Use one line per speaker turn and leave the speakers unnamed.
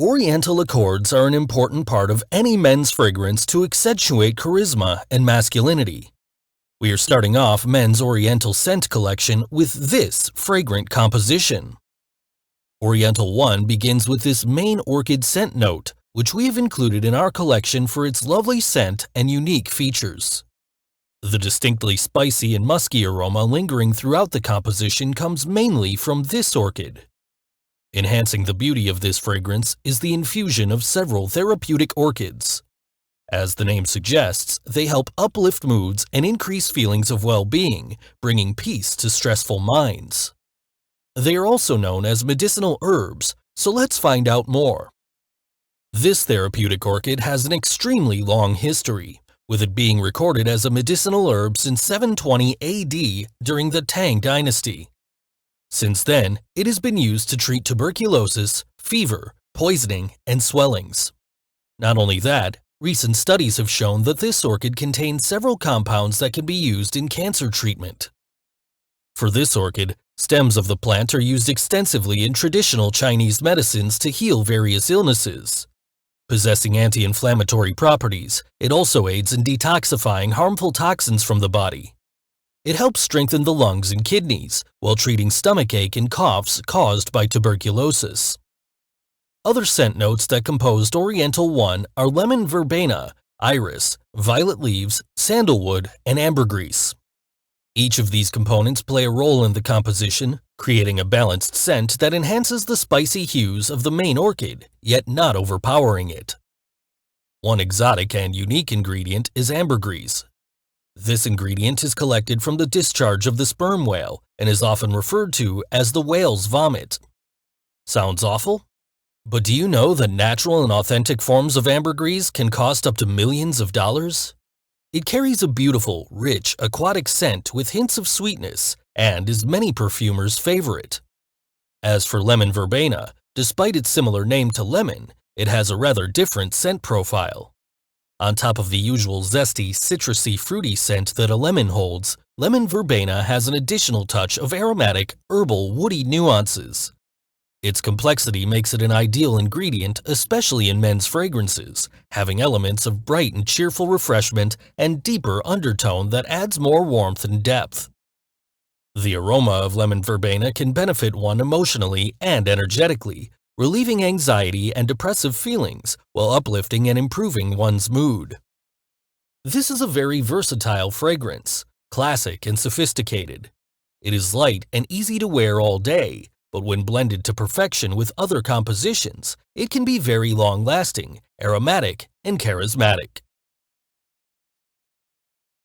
Oriental accords are an important part of any men's fragrance to accentuate charisma and masculinity. We are starting off men's Oriental scent collection with this fragrant composition. Oriental 1 begins with this main orchid scent note, which we have included in our collection for its lovely scent and unique features. The distinctly spicy and musky aroma lingering throughout the composition comes mainly from this orchid. Enhancing the beauty of this fragrance is the infusion of several therapeutic orchids. As the name suggests, they help uplift moods and increase feelings of well-being, bringing peace to stressful minds. They are also known as medicinal herbs, so let's find out more. This therapeutic orchid has an extremely long history, with it being recorded as a medicinal herb since 720 AD during the Tang dynasty. Since then, it has been used to treat tuberculosis, fever, poisoning, and swellings. Not only that, recent studies have shown that this orchid contains several compounds that can be used in cancer treatment. For this orchid, stems of the plant are used extensively in traditional Chinese medicines to heal various illnesses. Possessing anti-inflammatory properties, it also aids in detoxifying harmful toxins from the body. It helps strengthen the lungs and kidneys while treating stomachache and coughs caused by tuberculosis. Other scent notes that composed Oriental 1 are lemon verbena, iris, violet leaves, sandalwood, and ambergris. Each of these components play a role in the composition, creating a balanced scent that enhances the spicy hues of the main orchid, yet not overpowering it. One exotic and unique ingredient is ambergris. This ingredient is collected from the discharge of the sperm whale and is often referred to as the whale's vomit. Sounds awful? But do you know that natural and authentic forms of ambergris can cost up to millions of dollars? It carries a beautiful, rich, aquatic scent with hints of sweetness and is many perfumers' favorite. As for lemon verbena, despite its similar name to lemon, it has a rather different scent profile. On top of the usual zesty, citrusy, fruity scent that a lemon holds, lemon verbena has an additional touch of aromatic, herbal, woody nuances. Its complexity makes it an ideal ingredient, especially in men's fragrances, having elements of bright and cheerful refreshment and deeper undertone that adds more warmth and depth. The aroma of lemon verbena can benefit one emotionally and energetically, relieving anxiety and depressive feelings while uplifting and improving one's mood. This is a very versatile fragrance, classic and sophisticated. It is light and easy to wear all day, but when blended to perfection with other compositions, it can be very long-lasting, aromatic, and charismatic.